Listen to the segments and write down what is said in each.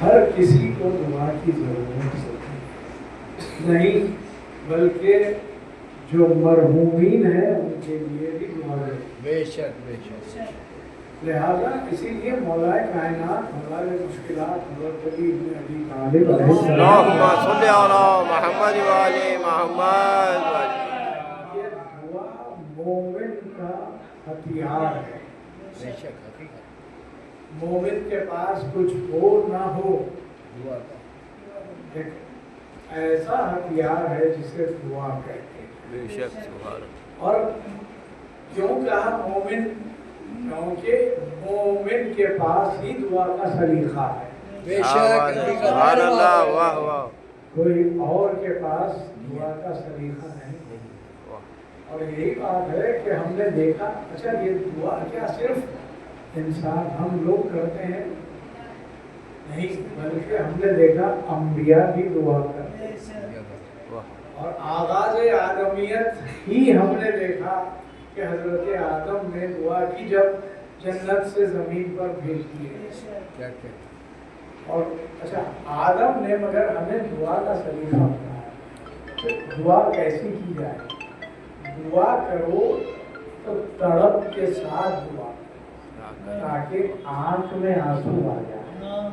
ہر کسی کو دعا کی ضرورت ہوتی ہے، نہیں بلکہ جو مرحومین ہیں ان کے لیے بھی دعا ہے۔ بے شک بے شک۔ لہذا اسی لیے مولا کائنات ہمارے مشکلات حضرت علی بن ابی طالب علیہ السلام اللہم صلی علی محمد وعلی محمد۔ یہ دعا مومن کا ہتھیار ہے۔ بے شک حقیقت مومن کے پاس کچھ ہو نہ ہو، دعا کا ایک ایسا ہتھیار ہے جسے دعا کہتے ہیں۔ بے شک سبحان اللہ۔ اور کیوں کہا مومن؟ کیونکہ مومن کے پاس ہی دعا کا سلیقہ ہے۔ بے شک سبحان اللہ، واہ واہ کوئی اور کے پاس دعا کا سلیقہ نہیں۔ اور یہی بات ہے کہ ہم نے دیکھا، اچھا یہ دعا کیا صرف انسان ہم لوگ کرتے ہیں؟ نہیں، بلکہ ہم نے دیکھا انبیاء بھی دعا کرتے ہیں۔ اور آغاز آدمیت ہی ہم نے دیکھا کہ حضرت آدم نے دعا کی جب جنت سے زمین پر بھیج دیے۔ اور اچھا آدم نے مگر ہمیں دعا کا سلیقہ بتایا، دعا کیسی کی جائے؟ دعا کرو تو تڑپ کے ساتھ دعا کرو تاکہ آنکھ میں آنسو آ جائے۔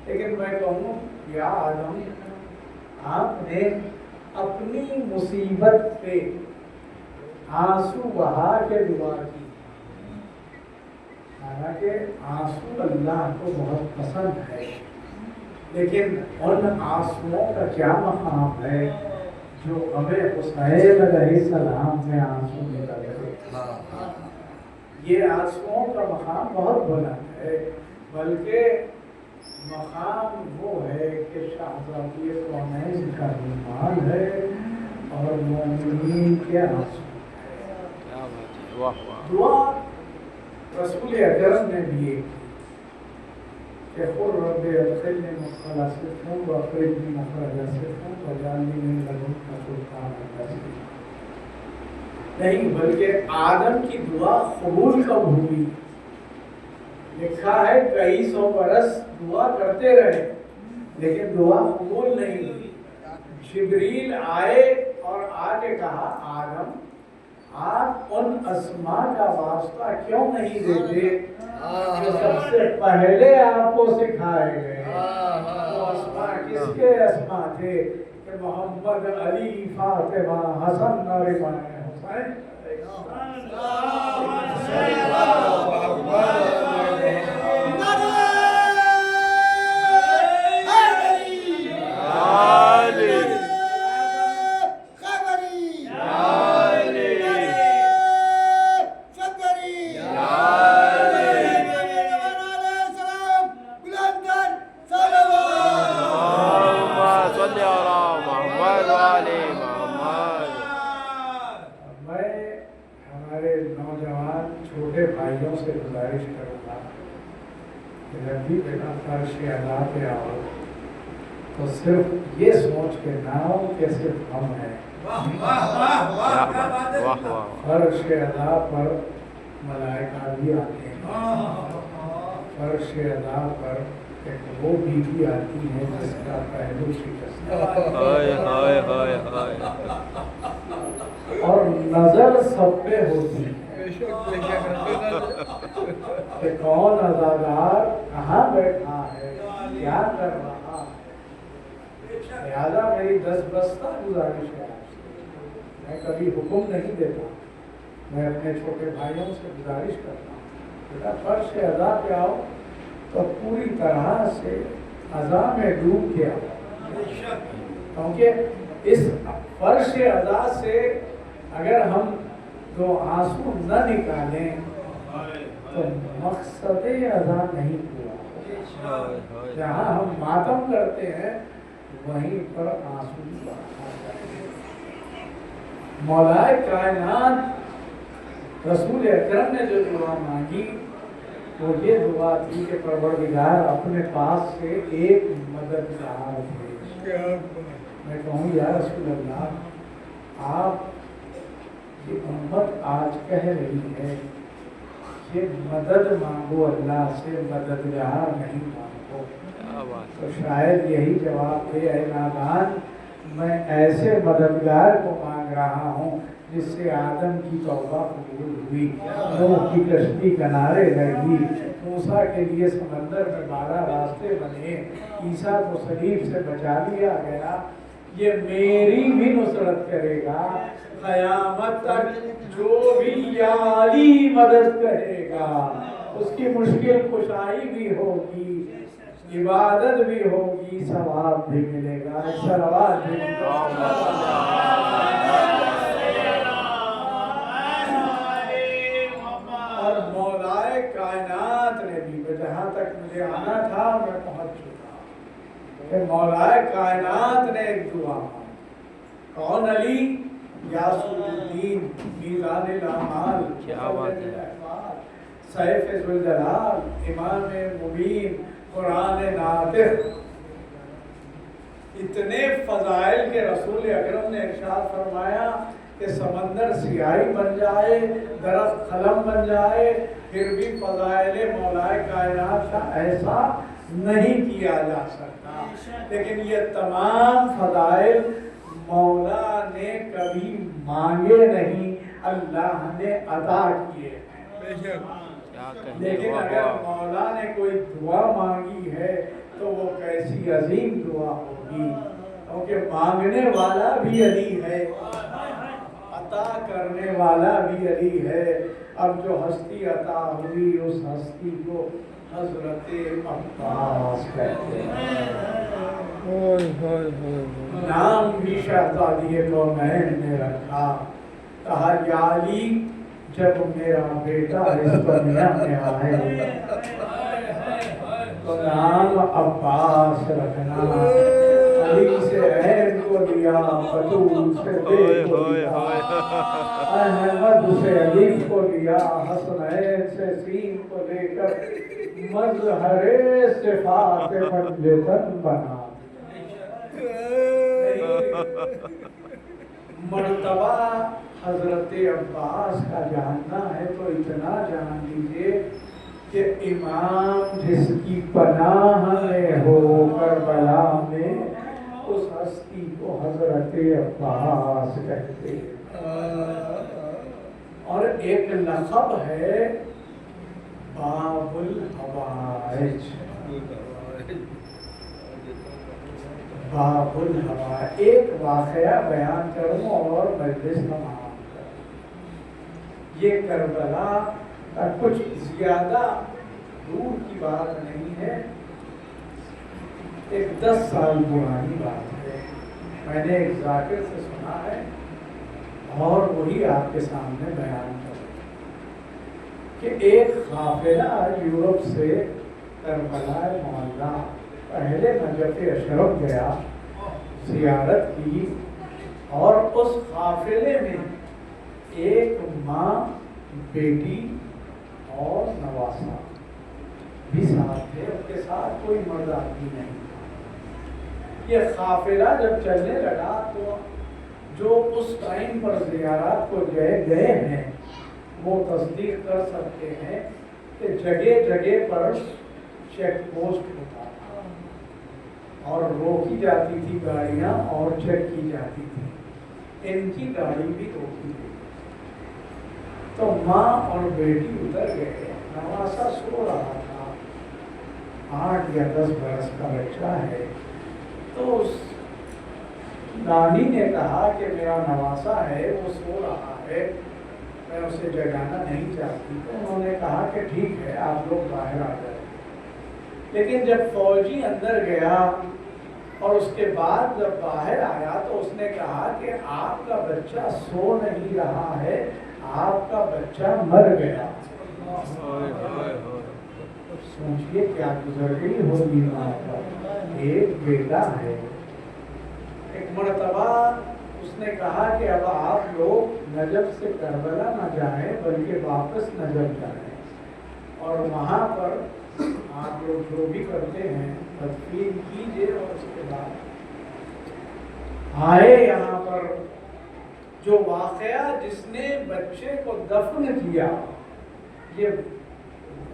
لیکن میں کہوں یا آدم، آپ نے اپنی مصیبت پہ آنسو بہا کے دعا کی، حالانکہ آنسو اللہ کو بہت پسند ہے، لیکن ان آنسوؤں کا کیا مقام ہے جو ابے حسین علیہ السلام میں آنسو نکل گئے۔ یہ آنسوؤں کا مقام بہت بلند ہے، بلکہ مقام وہ ہے کہ شہزادی کونین کا ایمان ہے اور مومنین کے آنسو۔ دعا رسول اکرم نے بھی ایک کہ قل رب ادخلنی مدخل صدق واخرجنی مخرج صدق واجعلنی من لدنک سلطانا نصیرا۔ نہیں بلکہ آدم کی دعا قبول کب ہوئی؟ لکھا ہے کئی سو برس دعا کرتے رہے لیکن دعا قبول نہیں ہوئی۔ جبریل آئے اور آ کے کہا آدم آپ ان اسماء کا واسطہ کیوں نہیں دیتے جو سب سے پہلے آپ کو سکھائے گئے؟ وہ اسماء کس کے اسماء تھے؟ کہ محمد، علی، فاطمہ، حسن اور امام حسین۔ فرش اعلیٰ پہ آؤ تو صرف یہ سوچ کے نہ آؤ کہ صرف ہم ہیں۔ فرش اعلیٰ پر ملائکہ بھی آتے ہیں، فرش اعلیٰ پر ایک وہ بیوی آتی ہے جس کا پہلو شکست اور نظر سب پہ ہوتی ہے کہ کون عزادار کہاں بیٹھا ہے، کیا کر رہا ہے۔ لہذا میری دستبستہ گزارش ہے آپ سے، میں کبھی حکم نہیں دیتا، میں اپنے چھوٹے بھائیوں سے گزارش کرتا ہوں بیٹا فرش ادا پہ آؤ تو پوری طرح سے ادا میں ڈوب کے آؤ، کیونکہ اس فرش ادا سے اگر ہم دو آنسو نہ نکالیں تو مقصد ادا نہیں ہوا۔ جہاں ہم ماتم کرتے ہیں وہیں پر آنسو بہانا چاہیے۔ مولا کائنات رسول اکرم نے جو دعا مانگی وہ یہ دعا تھی کہ پروردگار اپنے پاس سے ایک مددگار بھیج۔ میں کہوں یا رسول اللہ، آپ یہ امت آج کہہ رہی ہے کہ مدد مانگو اللہ سے، مددگار نہیں مانگو. کیا بات تو شاید یہی جواب دے اے نادان، میں ایسے مددگار کو مانگ رہا ہوں جس سے آدم کی توبہ قبول ہوئی، نوح کی کشتی کنارے لگی، موسیٰ کے لیے سمندر میں 12 راستے بنے، عیسیٰ کو صلیب سے بچا لیا گیا. یہ میری بھی نصرت کرے گا قیامت تک. جو بھی یا علی مدد کرے گا اس کی مشکل کشائی بھی ہوگی، عبادت بھی ہوگی، ثواب بھی ملے گا، صلوات بھی ملے گا. اور مولائے کائنات نے بھی، جہاں تک مجھے آنا تھا میں پہنچ چکا کہ مولائے کائنات نے ایک دعا مانگی. کون علی؟ یاسر الدین، میزان الاعمال، کیا بات ہے، سیف ذوالجلال، امام مبین، قرآن ناطق. اتنے فضائل کے رسول اکرم نے ارشاد فرمایا کہ سمندر سیاہی بن جائے، درخت قلم بن جائے، پھر بھی فضائل مولائے کائنات کا ایسا نہیں کیا جا سکتا. لیکن یہ تمام فضائل مولا نے کبھی مانگے نہیں، اللہ نے عطا کیے ہیں. لیکن اگر مولا نے کوئی دعا مانگی ہے تو وہ کیسی عظیم دعا ہوگی، کیونکہ مانگنے والا بھی علی ہے، عطا کرنے والا بھی علی ہے. اب جو ہستی عطا ہوئی اس ہستی کو حضرت عباس کہتے ہیں. نام بھی شہزادی کونین نے رکھا، کہا یا علی جب میرا بیٹا اس دنیا میں آئے تو نام عباس رکھنا. علی سے عین کو لیا، بطول سے بے کو لیا، احمد سے الف کو لیا، حسنین سے سین کو لے کر مظہر صفات مجدن بنا. مرتبہ حضرت عباس کا جاننا ہے تو اتنا جان لیجئے کہ امام جس کی پناہ میں ہو کربلا میں، اس ہستی کو حضرت عباس کہتے ہیں. اور ایک لقب ہے باب الحوائج. باب الحوائج. ایک واقعہ بیان کروں اور مجلس تمام کروں. یہ کربلا کا کچھ زیادہ دور کی بات نہیں ہے، ایک 10 سال پرانی بات ہے. میں نے ایک ذاکر سے سنا ہے اور وہی آپ کے سامنے بیان کروں کہ ایک قافلہ یورپ سے کربلا معلیٰ پہلے نجف اشرف گیا، زیارت کی، اور اس قافلے میں ایک ماں، بیٹی اور نواسا بھی ساتھ تھے. اس کے ساتھ کوئی مرد آدمی نہیں تھا. یہ قافلہ جب چلنے لگا تو جو اس ٹائم پر زیارات کو گئے ہیں وہ تصدیق کر سکتے ہیں کہ جگہ جگہ پر چیک پوسٹ ہوتا تھا اور روکی جاتی تھی گاڑیاں اور چیک کی جاتی تھی. ان کی گاڑی بھی روکی گئی. تو ماں اور بیٹی ادھر گئے. نواسا سو رہا تھا، 8 یا 10 برس کا بچہ ہے. تو اس نانی نے کہا کہ میرا نواسا ہے وہ سو رہا ہے، میں اسے جگانا نہیں چاہتی. تو انہوں نے کہا کہ ٹھیک ہے آپ لوگ باہر آ جائیں. لیکن جب فوجی اندر گیا اور اس کے بعد جب باہر آیا تو اس نے کہا کہ آپ کا بچہ سو نہیں رہا ہے، آپ کا بچہ مر گیا. سوچئے کیا گزر گئی ہوگی ماں پر. ایک بیٹا ہے. ایک مرتبہ اس نے کہا کہ اب آپ لوگ نجف سے کربلا نہ جائیں بلکہ واپس نجف جائیں اور وہاں پر آپ لوگ جو بھی کرتے ہیں تدفین کیجئے اور اس کے بعد آئے یہاں پر. جو واقعہ جس نے بچے کو دفن کیا، یہ